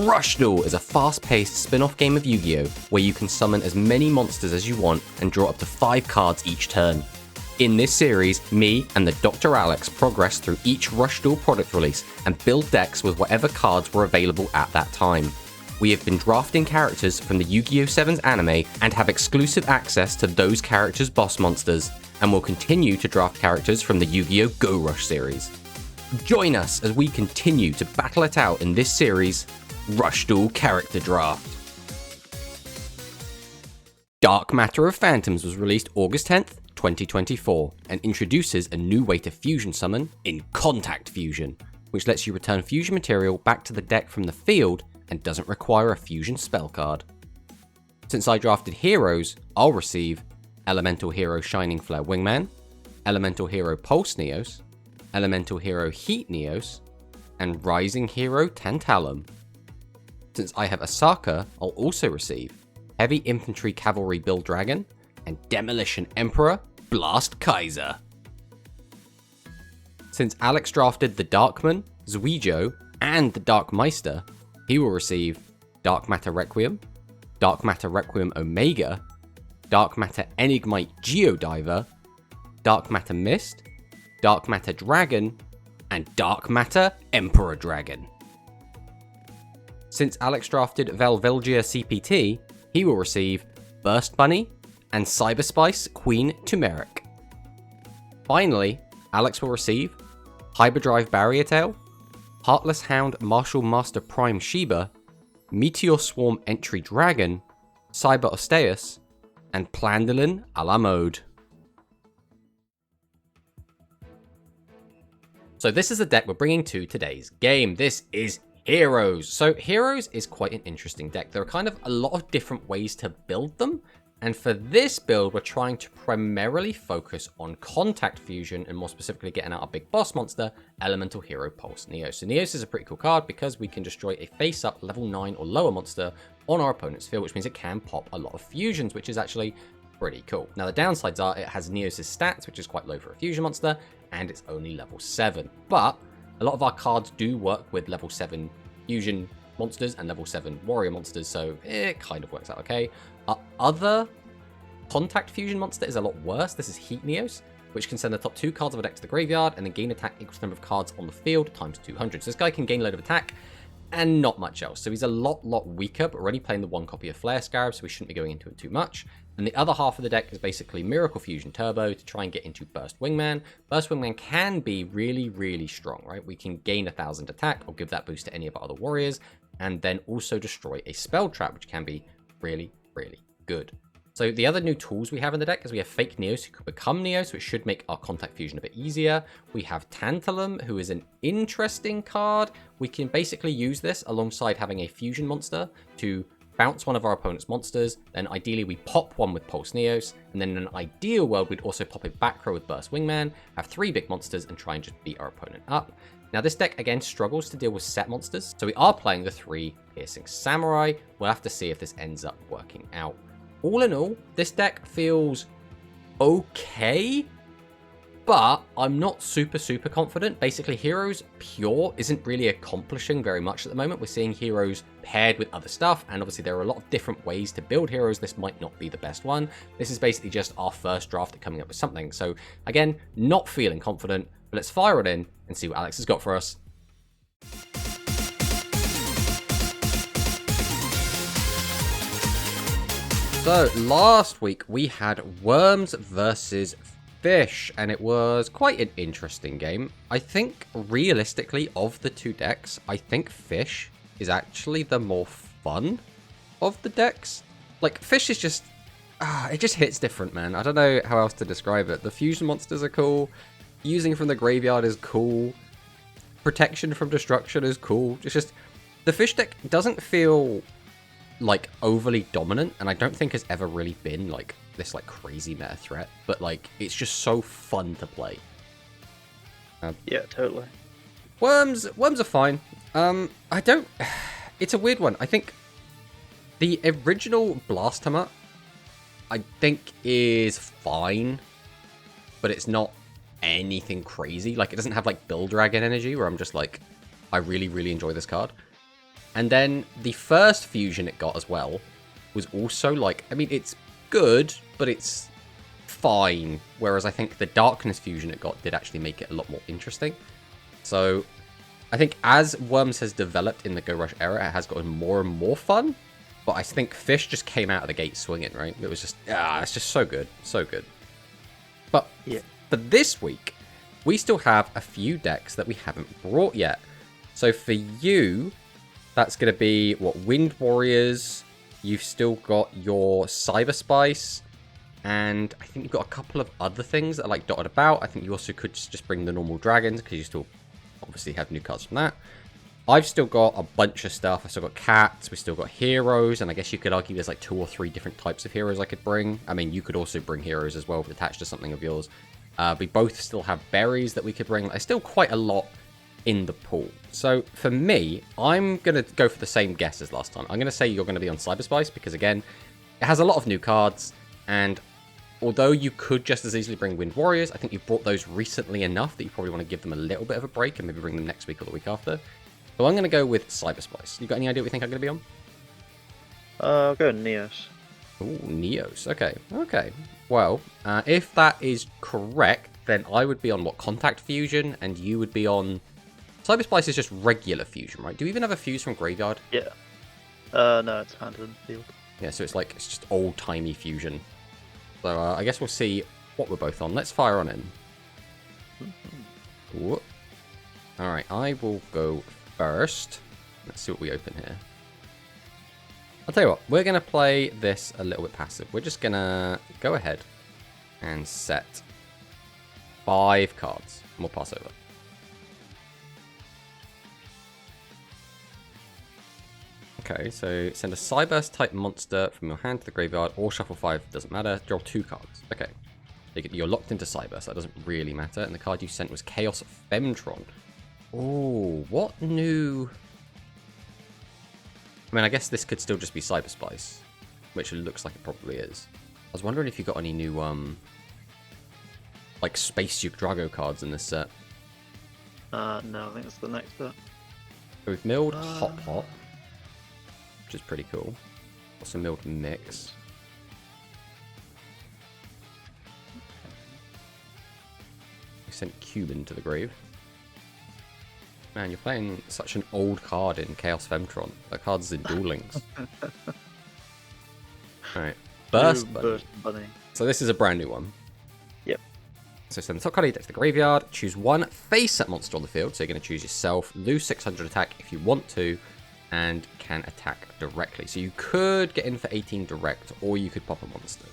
Rush Duel is a fast-paced spin-off game of Yu-Gi-Oh! Where you can summon as many monsters as you want and draw up to 5 cards each turn. In this series, me and the TheDrAlex progress through each Rush Duel product release and build decks with whatever cards were available at that time. We have been drafting characters from the Yu-Gi-Oh! 7's anime and have exclusive access to those characters' boss monsters, and will continue to draft characters from the Yu-Gi-Oh! Go Rush series. Join us as we continue to battle it out in this series, Rush Duel Character Draft. Dark Matter of Phantoms was released August 10th, 2024, and introduces a new way to fusion summon in Contact Fusion, which lets you return fusion material back to the deck from the field and doesn't require a fusion spell card. Since I drafted heroes, I'll receive Elemental Hero Shining Flare Wingman, Elemental Hero Pulse Neos, Elemental Hero Heat Neos, and Rising Hero Tantalum. Since I have Asaka, I'll also receive Heavy Infantry Cavalry Build Dragon and Demolition Emperor Blast Kaiser. Since Alex drafted the Darkman, Zuijo, and the Dark Meister, he will receive Dark Matter Requiem, Dark Matter Requiem Omega, Dark Matter Enigmite Geodiver, Dark Matter Mist, Dark Matter Dragon, and Dark Matter Emperor Dragon. Since Alex drafted Velvilgia CPT, he will receive Burst Bunny and Cyberspice Queen Turmeric. Finally, Alex will receive Hyperdrive Barrier Tail, Heartless Hound Martial Master Prime Sheba, Meteor Swarm Entry Dragon, Cyber Osteus, and Plandolin a la mode. So this is the deck we're bringing to today's game. This is Heroes. So Heroes is quite an interesting deck. There are kind of a lot of different ways to build them. And for this build, we're trying to primarily focus on Contact Fusion and more specifically getting out a big boss monster, Elemental Hero Pulse Neos. So Neos is a pretty cool card because we can destroy a face-up level 9 or lower monster on our opponent's field, which means it can pop a lot of fusions, which is actually pretty cool. Now the downsides are it has Neos' stats, which is quite low for a fusion monster, and it's only level 7. But a lot of our cards do work with level 7 fusion monsters and level 7 warrior monsters, so it kind of works out okay. Our other Contact Fusion monster is a lot worse. This is Heat Neos, which can send the top 2 cards of a deck to the graveyard and then gain attack equal to the number of cards on the field times 200. So this guy can gain a load of attack and not much else. So he's a lot weaker, but we're already playing the 1 copy of Flare Scarab, so we shouldn't be going into it too much. And the other half of the deck is basically Miracle Fusion Turbo to try and get into Burst Wingman. Burst Wingman can be really strong, right? We can gain 1000 attack or give that boost to any of our other warriors, and then also destroy a spell trap, which can be really good. So the other new tools we have in the deck is we have Fake Neos who could become Neos, which should make our Contact Fusion a bit easier. We have Tantalum, who is an interesting card. We can basically use this alongside having a fusion monster to bounce one of our opponent's monsters. Then ideally we pop one with Pulse Neos, and then in an ideal world we'd also pop a back row with Burst Wingman, have 3 big monsters, and try and just beat our opponent up. Now this deck again struggles to deal with set monsters, so we are playing the 3 Piercing Samurai. We'll have to see if this ends up working out. All in all, this deck feels okay, but I'm not super confident. Basically, Heroes pure isn't really accomplishing very much at the moment. We're seeing Heroes paired with other stuff, and obviously there are a lot of different ways to build Heroes. This might not be the best one. This is basically just our first draft at coming up with something. So again, not feeling confident, but let's fire it in and see what Alex has got for us. So last week we had Worms versus Fish, and it was quite an interesting game. I think realistically of the 2 decks, I think Fish is actually the more fun of the decks. Like Fish is just, it just hits different, man. I don't know how else to describe it. The fusion monsters are cool. Using from the graveyard is cool. Protection from destruction is cool. It's just, the Fish deck doesn't feel like overly dominant, and I don't think has ever really been like this like crazy meta threat, but like it's just so fun to play. Yeah, totally. Worms are fine. I don't, it's a weird one. I think the original Blast Hammer I think is fine, but it's not anything crazy. Like it doesn't have like Build Dragon energy where I'm just like, I really enjoy this card. And then the first fusion it got as well was also like, I mean, it's good, but it's fine. Whereas I think the darkness fusion it got did actually make it a lot more interesting. So I think as Worms has developed in the Go Rush era, it has gotten more and more fun. But I think Fish just came out of the gate swinging, right? It was just, it's just so good. So good. But yeah, for this week, we still have a few decks that we haven't brought yet. So for you, that's going to be, what, Wind Warriors. You've still got your Cyber Spice. And I think you've got a couple of other things that are like dotted about. I think you also could just bring the normal dragons because you still obviously have new cards from that. I've still got a bunch of stuff. I've still got cats. We've still got heroes. And I guess you could argue there's like 2 or 3 different types of heroes I could bring. I mean, you could also bring heroes as well attached to something of yours. We both still have berries that we could bring. There's still quite a lot in the pool. So for me, I'm going to go for the same guess as last time. I'm going to say you're going to be on Cyber Spice because, again, it has a lot of new cards. And although you could just as easily bring Wind Warriors, I think you've brought those recently enough that you probably want to give them a little bit of a break and maybe bring them next week or the week after. So I'm going to go with Cyber Spice. You got any idea what you think I'm going to be on? I'll go Neos. Ooh, Neos. Okay. Okay. Well, if that is correct, then I would be on, what, Contact Fusion, and you would be on... Cyber Spice is just regular fusion, right? Do you even have a fuse from Graveyard? Yeah. No, it's handed in the field. Yeah, so it's like, it's just old-timey fusion. So I guess we'll see what we're both on. Let's fire on in. Ooh. All right, I will go first. Let's see what we open here. I'll tell you what, we're going to play this a little bit passive. We're just going to go ahead and set 5 cards. And we'll pass over. Okay, so send a Cyburst type monster from your hand to the graveyard or shuffle 5, doesn't matter. Draw 2 cards. Okay. You're locked into Cyburst, that doesn't really matter. And the card you sent was Chaos Femtron. Oh, what new... I mean, I guess this could still just be Cyber Spice, which it looks like it probably is. I was wondering if you got any new, like, Space Duke Drago cards in this set. No, I think it's the next bit. So we've milled Hop Hop, which is pretty cool. Also milled Mix. We sent Cuban to the grave. Man, you're playing such an old card in Chaos Femtron. That card's in Duel Links. Alright. Burst Bunny. So this is a brand new one. Yep. So send the top card of your deck to the graveyard. Choose 1 face-up monster on the field. So you're going to choose yourself. Lose 600 attack if you want to. And can attack directly. So you could get in for 18 direct. Or you could pop a monster.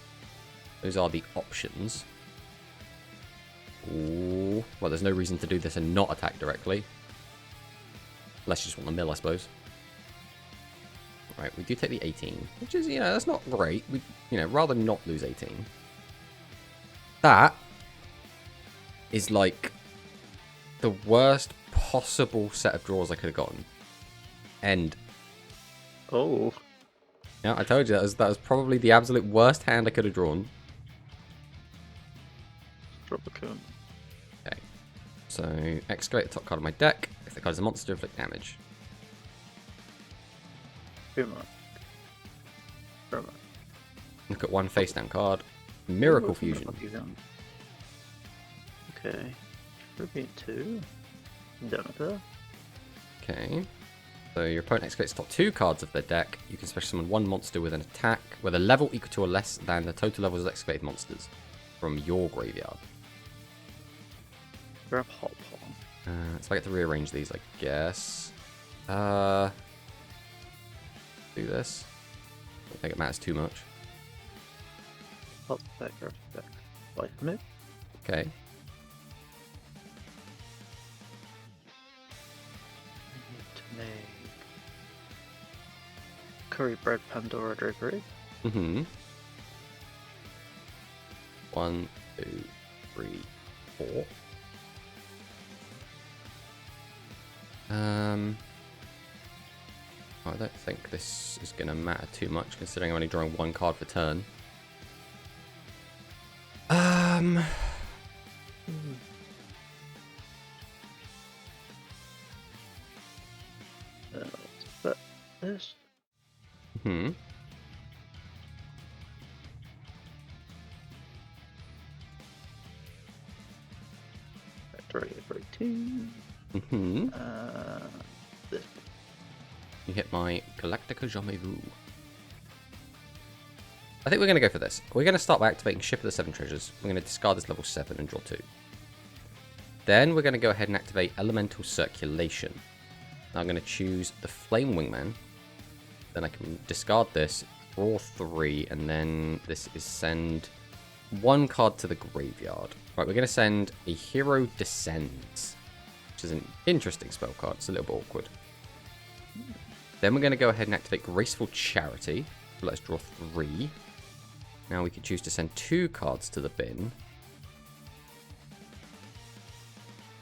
Those are the options. Ooh. Well, there's no reason to do this and not attack directly. Unless you just want the mill, I suppose. Right, we do take the 18, which is, that's not great. We, rather not lose 18. That is like the worst possible set of draws I could have gotten. End. Oh. Yeah, I told you that was probably the absolute worst hand I could have drawn. Drop a cone. Okay. So, excavate the top card of my deck. If the card is a monster, inflict damage. Look at 1 face down card. Miracle Fusion. Okay. Repeat 2. Demeter. Okay. So your opponent excavates the top 2 cards of their deck. You can special summon 1 monster with an attack with a level equal to or less than the total levels of excavated monsters from your graveyard. Grab Hop Hop. So I get to rearrange these, I guess. Do this. I don't think it matters too much. Hop back, grab back. Life move. Okay. To make curry bread Pandora drapery. Mm-hmm. 1, 2, 3, 4. I don't think this is going to matter too much, considering I'm only drawing 1 card per turn. Mm-hmm. Very two. Mm-hmm. This. You hit my Galactica Jamais Vu. I think we're going to go for this. We're going to start by activating Ship of the Seven Treasures. We're going to discard this level 7 and draw 2. Then we're going to go ahead and activate Elemental Circulation. Now I'm going to choose the Flame Wingman. Then I can discard this, draw 3, and then this is send 1 card to the graveyard. Right, we're going to send a Hero Descends, which is an interesting spell card. It's a little bit awkward. Then we're going to go ahead and activate Graceful Charity. Let's draw 3. Now we can choose to send 2 cards to the bin.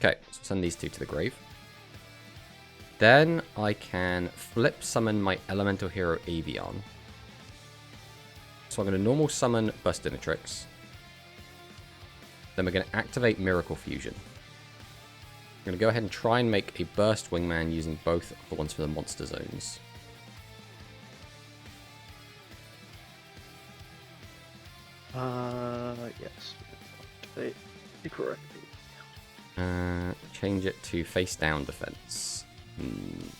Okay, so send these 2 to the grave. Then I can flip summon my Elemental Hero Avion. So I'm going to normal summon Burstinatrix. Then we're going to activate Miracle Fusion. I'm going to go ahead and try and make a Burst Wingman using both of the ones for the monster zones. Yes. Activate correctly. Change it to face down defense.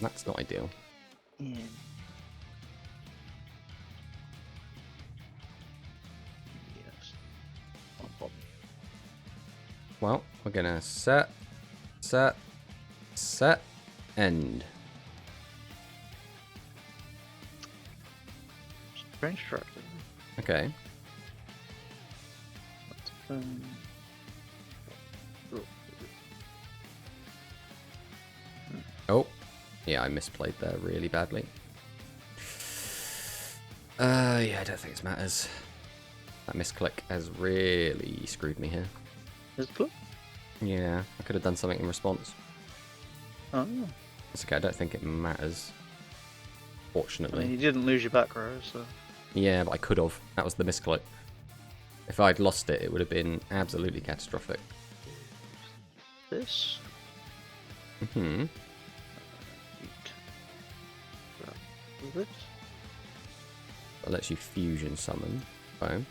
That's not ideal. Yeah. Yes. Well, we're gonna set, end. Strange structure. Okay. Oh, yeah, I misplayed there really badly. Yeah, I don't think it matters. That misclick has really screwed me here. Is it good? Yeah, I could have done something in response. Oh. It's okay, I don't think it matters. I Fortunately. mean, you didn't lose your back row, so. Yeah, but I could have. That was the misclick. If I'd lost it, it would have been absolutely catastrophic. This. Mm-hmm. With it. That lets you fusion summon. Okay.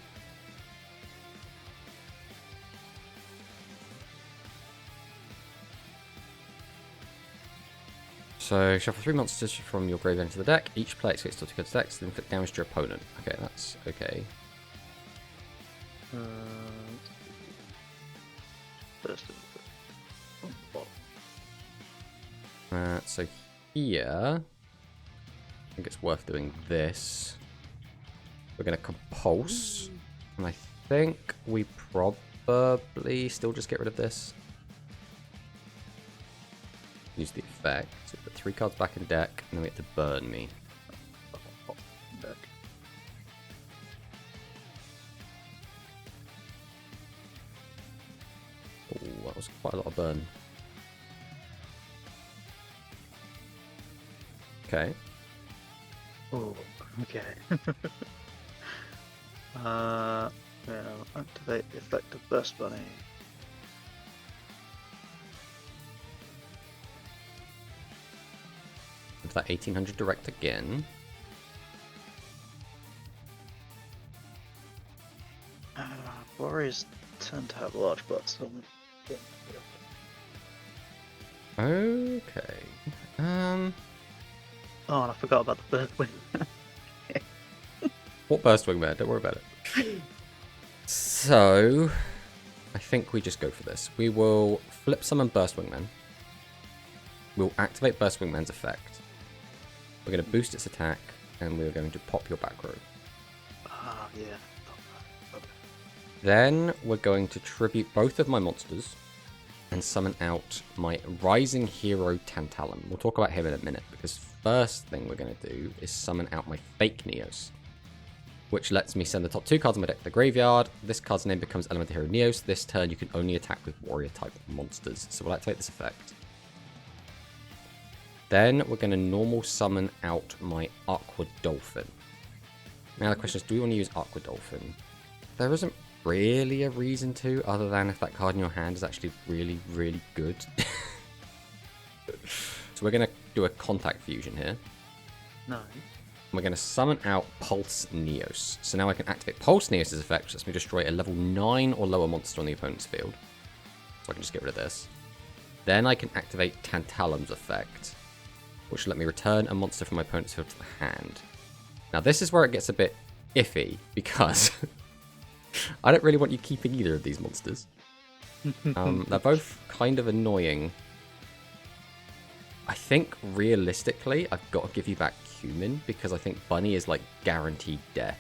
So, shuffle 3 monsters from your graveyard into the deck. Each player gets to cards decks, then inflict damage to your opponent. Okay, that's okay. First. So here, I think it's worth doing this. We're going to compulse, and I think we probably still just get rid of this. Use the effect. So put 3 cards back in deck, and then we get to burn me. Deck. Oh, that was quite a lot of burn. Okay. Oh, okay. Well, activate the effect of Burst Bunny. With that 1800 direct again. Warriors tend to have large butts. Okay. Oh, and I forgot about the bird wing. What burst wing there? Don't worry about it. So, I think we just go for this. We will flip summon Burst Wingman. We'll activate Burst Wingman's effect. We're going to boost its attack, and we're going to pop your back row. Ah, yeah. Then we're going to tribute both of my monsters and summon out my Rising Hero Tantalum. We'll talk about him in a minute, because first thing we're going to do is summon out my fake Neos, which lets me send the top 2 cards of my deck to the graveyard. This card's name becomes Elemental Hero Neos. This turn you can only attack with warrior-type monsters, so we'll activate this effect. Then we're going to normal summon out my Aqua Dolphin. Now the question is, do we want to use Aqua Dolphin? There isn't really a reason to, other than if that card in your hand is actually really, really good. So we're going to do a contact fusion here. No. We're going to summon out Pulse Neos. So now I can activate Pulse Neos' effect, which lets me destroy a level 9 or lower monster on the opponent's field. So I can just get rid of this. Then I can activate Tantalum's effect, which will let me return a monster from my opponent's field to the hand. Now this is where it gets a bit iffy, because I don't really want you keeping either of these monsters. They're both kind of annoying. I think realistically, I've got to give you back Human, because I think Bunny is like guaranteed death.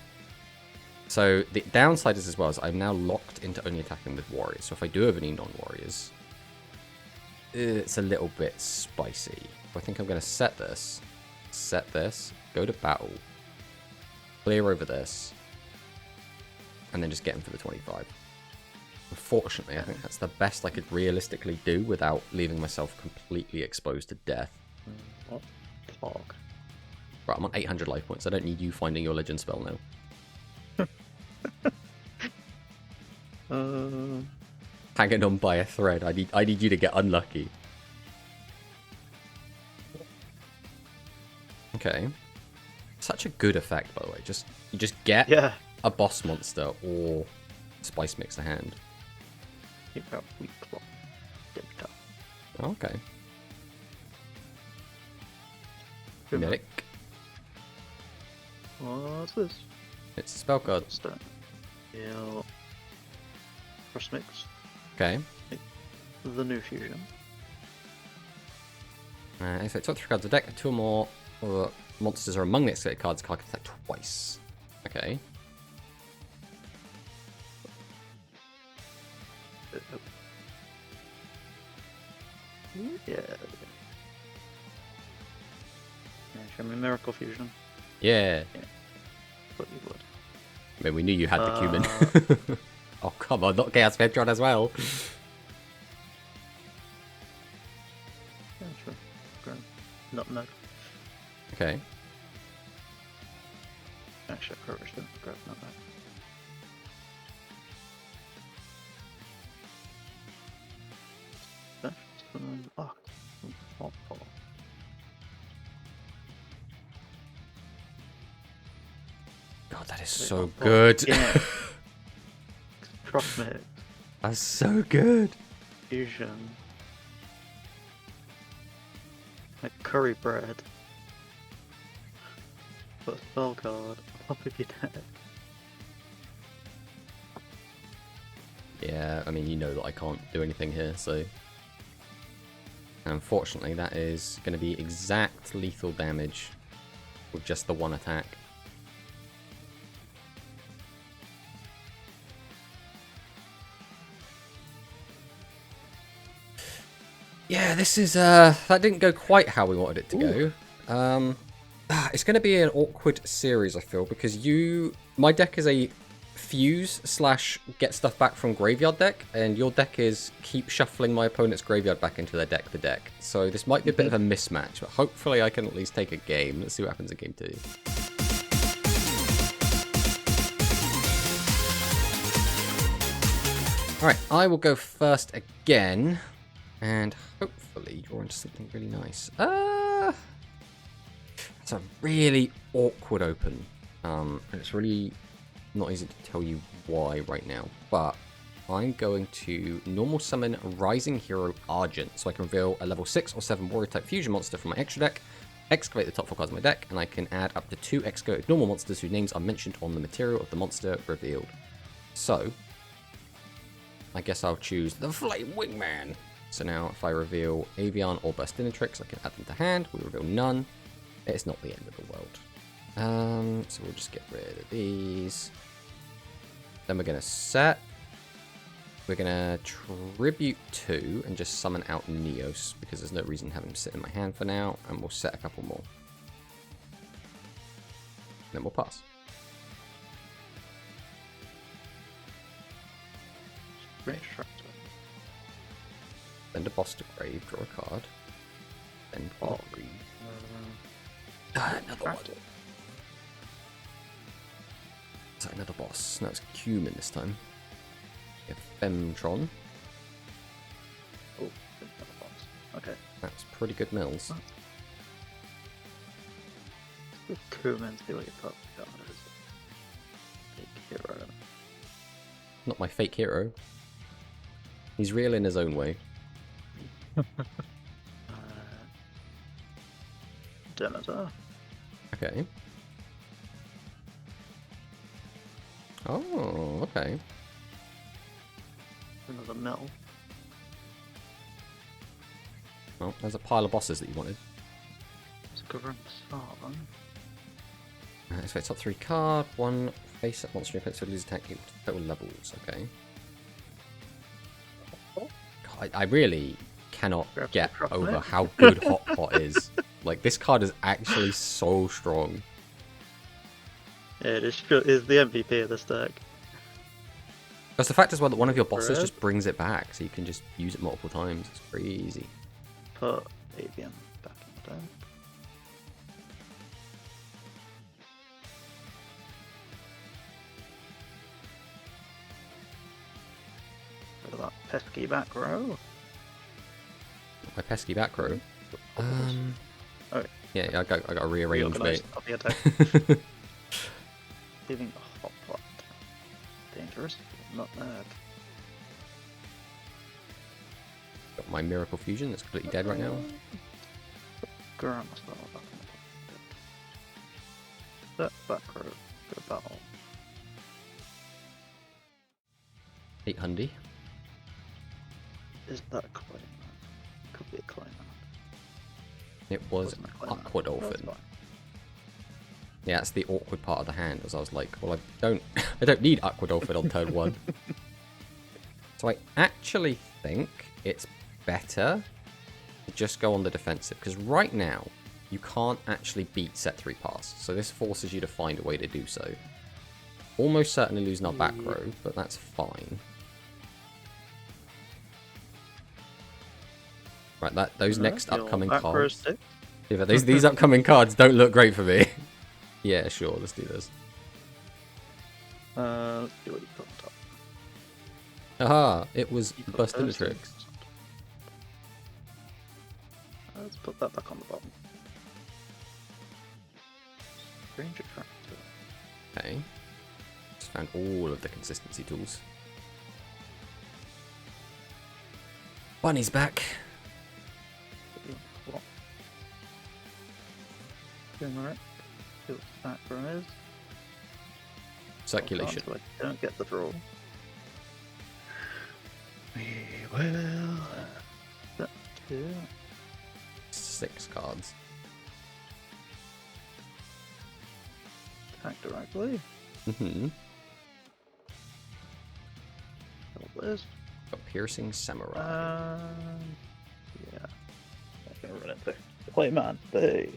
So the downside is as well as I'm now locked into only attacking with warriors. So if I do have any non-warriors, it's a little bit spicy. I think I'm going to set this, go to battle, clear over this, and then just get him for the 25. Unfortunately, I think that's the best I could realistically do without leaving myself completely exposed to death. What? Fog. Right, I'm on 800 life points. I don't need you finding your legend spell now. Hanging on by a thread. I need you to get unlucky. Okay. Such a good effect, by the way. You just get a boss monster or spice mix to hand. Keep out weak claw. Get tough. Okay. Good Medic. What's this? It's a spell card. Stone. Yeah. Cross mix. Okay. The new fusion. If it's 3 cards of the deck, 2 or more monsters are among the excavated cards, the card can attack twice. Okay. Yeah. Show me Miracle Fusion. Yeah. Thought you would. I mean, we knew you had the cumin. Oh, come on, not Chaos Vedron as well. Yeah, sure. Great. Nutmeg. Okay. Actually, I probably should grab nutmeg. God, that is so good. Yeah. Cross mix. That's so good. Fusion. Like curry bread. Put a spell card up if you deck. Yeah, I mean, you know that I can't do anything here, so... Unfortunately, that is going to be exact lethal damage with just the one attack. Yeah, this is, that didn't go quite how we wanted it to go. It's going to be an awkward series, I feel, because my deck is a fuse / get stuff back from graveyard deck, and your deck is keep shuffling my opponent's graveyard back into their deck. So this might be a bit of a mismatch, but hopefully I can at least take a game. Let's see what happens in game 2. Alright, I will go first again, and hopefully draw into something really nice. It's a really awkward open, and it's really not easy to tell you why right now, but I'm going to normal summon Rising Hero Argent, so I can reveal a level 6 or 7 warrior type fusion monster from my extra deck, excavate the top 4 cards of my deck, and I can add up to 2 excavated normal monsters whose names are mentioned on the material of the monster revealed. So, I guess I'll choose the Flame Wingman. So now if I reveal Avian or Burstinatrix, I can add them to hand. We reveal none. It's not the end of the world. So we'll just get rid of these. Then we're going to set. We're going to tribute 2 and just summon out Neos, because there's no reason to have him sit in my hand for now. And we'll set a couple more. Then we'll pass. Send a boss to grave, draw a card. Then read. Another one. So another boss. No, it's Cumin this time. We have Femtron. Oh, another boss. Okay. That's pretty good mills. Kuma and see what your top card is. Big hero. Not my fake hero. He's real in his own way. Demeter. Okay. Oh, okay. Another mill. Well, there's a pile of bosses that you wanted. It's a Gurren Sarvan. So it's top 3 card, 1 face up monster effects to lose attack equal to total levels. Okay. God, I really cannot get over how good Hot Pot is. Like, this card is actually so strong. Yeah, it is the MVP of this deck. That's the fact as well that one of your bosses just brings it back, so you can just use it multiple times. It's crazy. Put Avian back in the deck. Rid of that pesky back row. My pesky back row. Oh, yeah, I got to rearrange, mate. Of the attack. Leaving the Hot Pot. Dangerous. Not bad. Got my Miracle Fusion that's completely dead right now. Gurren Sarvan back in the deck. That back row. Good battle. 800. Is that a claim? Could be a claim. It was Wasn't a claim. Aqua That's Dolphin. fine. Yeah, that's the awkward part of the hand. As I was like, well, I don't need Aqua Dolphin on turn 1. So I actually think it's better to just go on the defensive, because right now you can't actually beat set 3 pass. So this forces you to find a way to do so. Almost certainly losing our back row, but that's fine. Right, those next upcoming cards. Yeah, but these upcoming cards don't look great for me. Yeah, sure, let's do this. Let's see what you put on top. Aha, it was You put Burst those Intrigue. things on top. Let's put that back on the bottom. Ranger Tractor. Okay. Just found all of the consistency tools. Bunny's back. Turmeric. See what the background is. Circulation. So I don't get the draw. We will. That 2. 6 cards. Attack directly. Mm-hmm. Kill this. Got Piercing Samurai. Yeah. I'm gonna run into play man. Hey.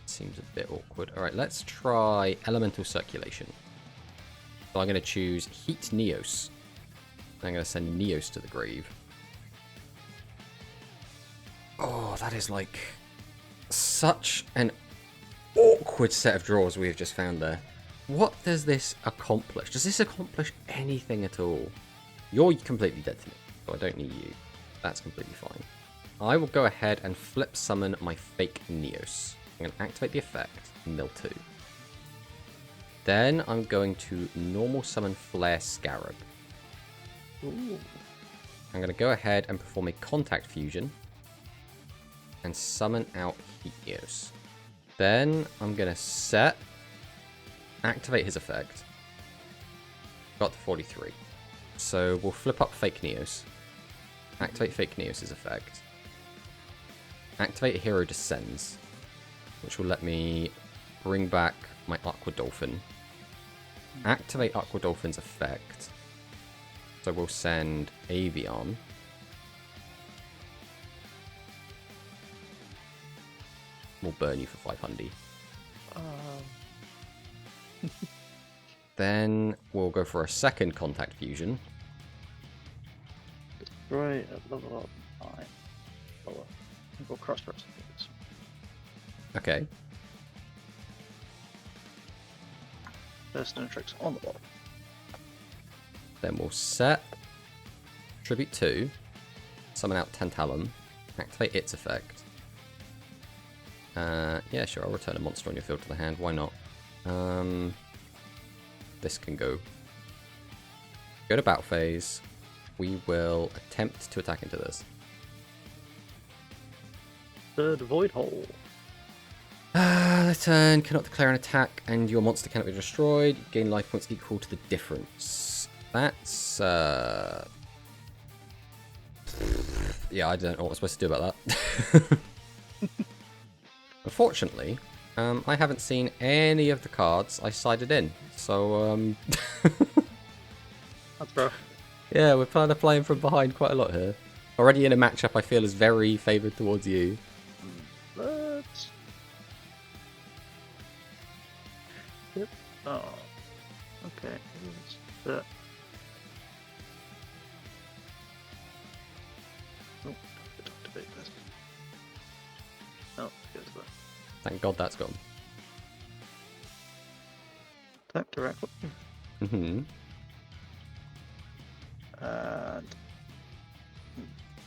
Seems a bit awkward. Alright, let's try Elemental Circulation. So I'm going to choose Heat Neos. I'm going to send Neos to the grave. Oh, that is like such an awkward set of draws we have just found there. What does this accomplish? Does this accomplish anything at all? You're completely dead to me, so I don't need you. That's completely fine. I will go ahead and flip summon my fake Neos. I'm going to activate the effect, mill 2. Then I'm going to normal summon Flare Scarab. Ooh. I'm going to go ahead and perform a contact fusion and summon out Heat Neos. Then I'm going to set, activate his effect. Got to 43. So we'll flip up Fake Neos. Activate Fake Neos' effect. Activate Hero Descends, which will let me bring back my Aqua Dolphin. Activate Aqua Dolphin's effect. So we'll send Avion. We'll burn you for 500. Then we'll go for a second contact fusion. Right at level 9. Lower. We'll cross recipes. Okay. First no tricks on the bottom. Then we'll set Tribute 2, summon out Tantalum, activate its effect. Yeah, sure, I'll return a monster on your field to the hand. Why not? This can go to battle phase. We will attempt to attack into this. Third Void Hole. Turn, cannot declare an attack, and your monster cannot be destroyed. You gain life points equal to the difference. That's, yeah, I don't know what I'm supposed to do about that. Unfortunately, I haven't seen any of the cards I sided in, so, That's rough. yeah, we're kind of playing from behind quite a lot here. Already in a matchup I feel is very favoured towards you. Let's... Yep. Oh. Okay. Oh, activate this. Oh, here's that. Thank God that's gone. Attack directly. Mm-hmm. And...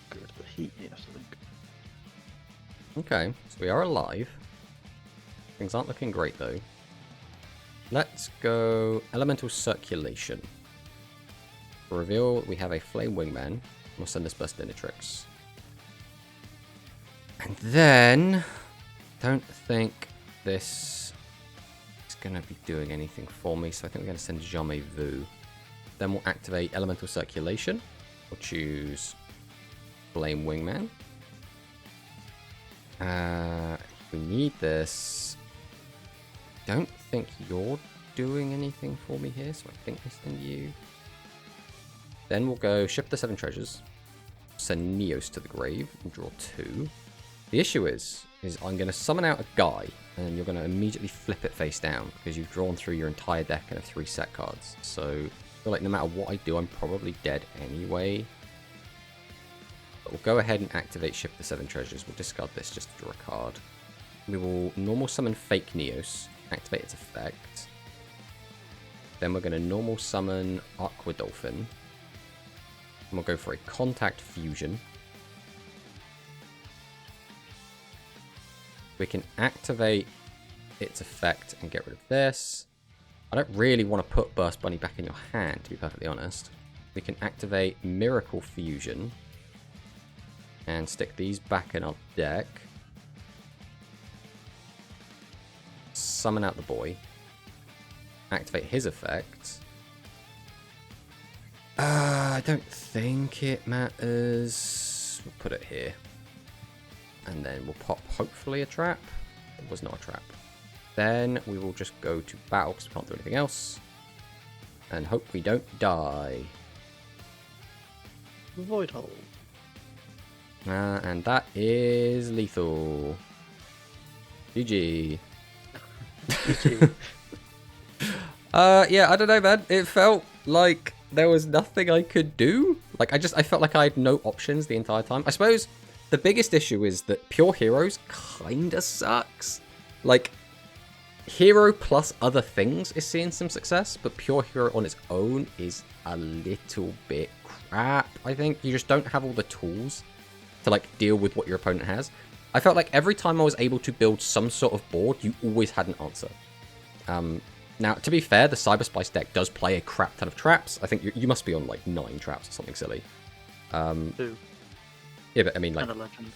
Go to the heat, yes, I think. Okay, so we are alive. Things aren't looking great though. Let's go Elemental Circulation. For reveal, we have a Flame Wingman. We'll send this Burst Dinatrix. And then, don't think this is going to be doing anything for me, so I think we're going to send Jamais Vu. Then we'll activate Elemental Circulation. We'll choose Flame Wingman. We need this. Don't think you're doing anything for me here, so I think I send you. Then we'll go Ship the 7 Treasures, send Neos to the grave, and draw 2. The issue is I'm going to summon out a guy, and you're going to immediately flip it face down, because you've drawn through your entire deck and have 3 set cards. So I feel like no matter what I do, I'm probably dead anyway. But we'll go ahead and activate Ship the 7 Treasures. We'll discard this just to draw a card. We will normal summon Fake Neos, activate its effect. Then we're going to normal summon Aqua Dolphin. And we'll go for a Contact Fusion. We can activate its effect and get rid of this. I don't really want to put Burst Bunny back in your hand, to be perfectly honest. We can activate Miracle Fusion. And stick these back in our deck. Summon out the boy. Activate his effect. I don't think it matters. We'll put it here. And then we'll pop, hopefully, a trap. It was not a trap. Then we will just go to battle because we can't do anything else. And hope we don't die. Void Hole. And that is lethal. GG. GG. Yeah, I don't know, man. It felt like there was nothing I could do. Like, I felt like I had no options the entire time. I suppose the biggest issue is that Pure Heroes kinda sucks. Like, Hero plus other things is seeing some success, but Pure Hero on its own is a little bit crap, I think. You just don't have all the tools to, like, deal with what your opponent has. I felt like every time I was able to build some sort of board, you always had an answer. Now, to be fair, the Cyber Spice deck does play a crap ton of traps. I think you must be on, like, 9 traps or something silly. 2. Yeah, but I mean, like... And a legend.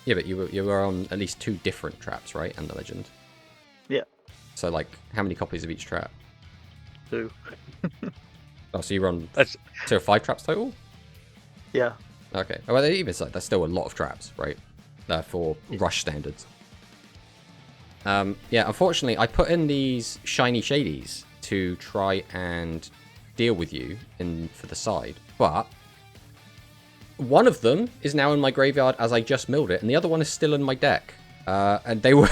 Yeah, but you were on at least 2 different traps, right? And the legend. Yeah. So, like, how many copies of each trap? 2. Oh, so you were on 2 or 5 traps total? Yeah. Okay. Well, even so, that's still a lot of traps, right? For Rush standards. Yeah, unfortunately, I put in these shiny shadies to try and deal with you for the side, but one of them is now in my graveyard as I just milled it, and the other one is still in my deck. And they were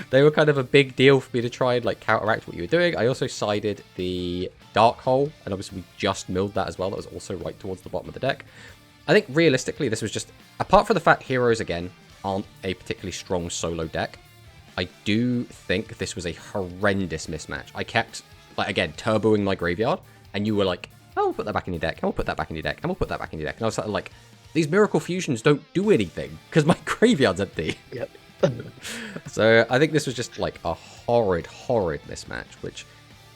they were kind of a big deal for me to try and, like, counteract what you were doing. I also sided the Dark Hole, and obviously we just milled that as well. That was also right towards the bottom of the deck. I think realistically, this was just, apart from the fact Heroes, again, aren't a particularly strong solo deck, I do think this was a horrendous mismatch. I kept, like, again, turboing my graveyard, and you were like, oh, we'll put that back in your deck, and we'll put that back in your deck, and we'll put that back in your deck. And I was like, these Miracle Fusions don't do anything, because my graveyard's empty. Yep. So I think this was just like a horrid mismatch, which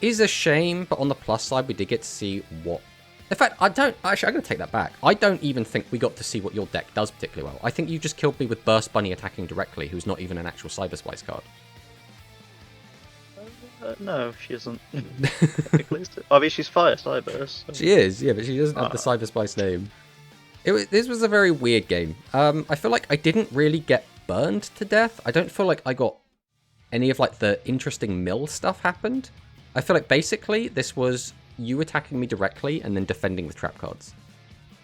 is a shame. But on the plus side, we did get to see what. In fact, I'm going to take that back. I don't even think we got to see what your deck does particularly well. I think you just killed me with Burst Bunny attacking directly, who's not even an actual Cyber Splice card. No, she isn't. I mean, she's Fire Cyber. So. She is, yeah, but she doesn't have the Cyber Splice name. This was a very weird game. I feel like I didn't really get burned to death. I don't feel like I got any of like the interesting mill stuff happened. I feel like basically this was you attacking me directly and then defending with trap cards.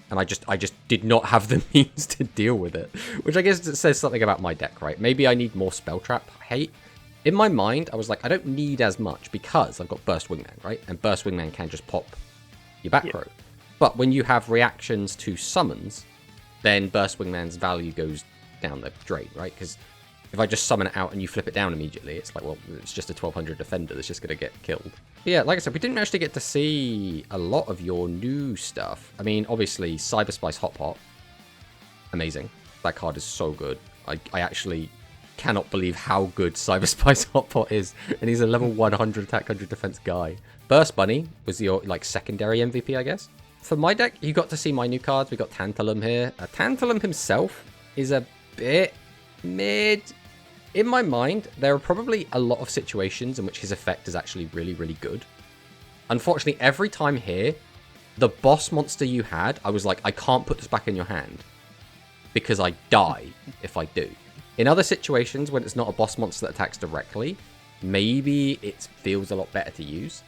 And I just did not have the means to deal with it. Which I guess says something about my deck, right? Maybe I need more spell trap hate. In my mind, I was like, I don't need as much because I've got Burst Wingman, right? And Burst Wingman can just pop your back row. But when you have reactions to summons, then Burst Wingman's value goes down the drain, right? Because if I just summon it out and you flip it down immediately, it's like, well, it's just a 1200 defender that's just going to get killed. But yeah, like I said, we didn't actually get to see a lot of your new stuff. I mean, obviously, Cyber Splice Hot Pot. Amazing. That card is so good. I actually cannot believe how good Cyber Splice Hot Pot is. And he's a level 100 attack, 100 defense guy. Burst Bunny was your like secondary MVP, I guess. For my deck, you got to see my new cards. We got Tantalum here. Tantalum himself is a bit mid. In my mind, there are probably a lot of situations in which his effect is actually really, really good. Unfortunately, every time here, the boss monster you had, I was like, I can't put this back in your hand because I die if I do. In other situations, when it's not a boss monster that attacks directly, maybe it feels a lot better to use.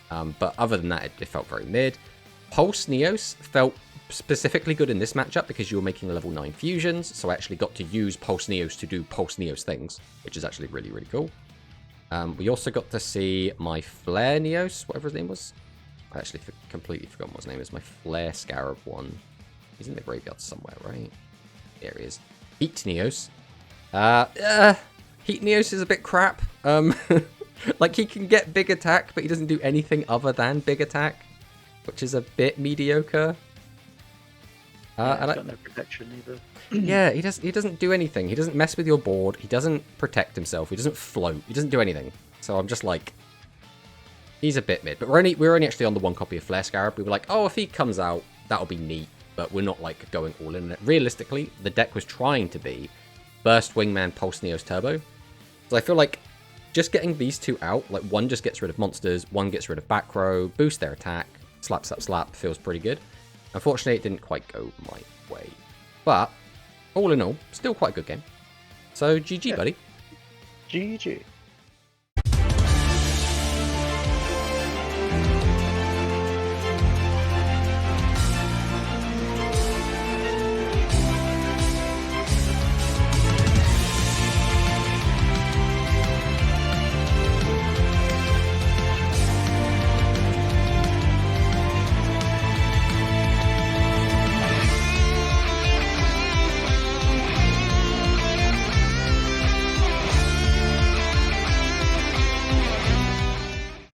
But other than that, it felt very mid. Pulse Neos felt specifically good in this matchup because you were making level 9 fusions, so I actually got to use Pulse Neos to do Pulse Neos things, which is actually really, really cool. We also got to see my Flare Neos, whatever his name was. I actually completely forgot what his name is. My Flare Scarab one. He's in the graveyard somewhere, right? There he is. Heat Neos. Heat Neos is a bit crap. Like, he can get big attack, but he doesn't do anything other than big attack, which is a bit mediocre. He's got no protection either. Yeah, he doesn't do anything. He doesn't mess with your board. He doesn't protect himself. He doesn't float. He doesn't do anything. So I'm just like, he's a bit mid. But we're only actually on the one copy of Flare Scarab. We were like, oh, if he comes out, that'll be neat. But we're not like going all in it. Realistically, the deck was trying to be Burst Wingman Pulse Neos Turbo. So I feel like just getting these two out, like one just gets rid of monsters, one gets rid of back row, boost their attack, slap, slap, slap, feels pretty good. Unfortunately, it didn't quite go my way. But all in all, still quite a good game. So GG, buddy. GG.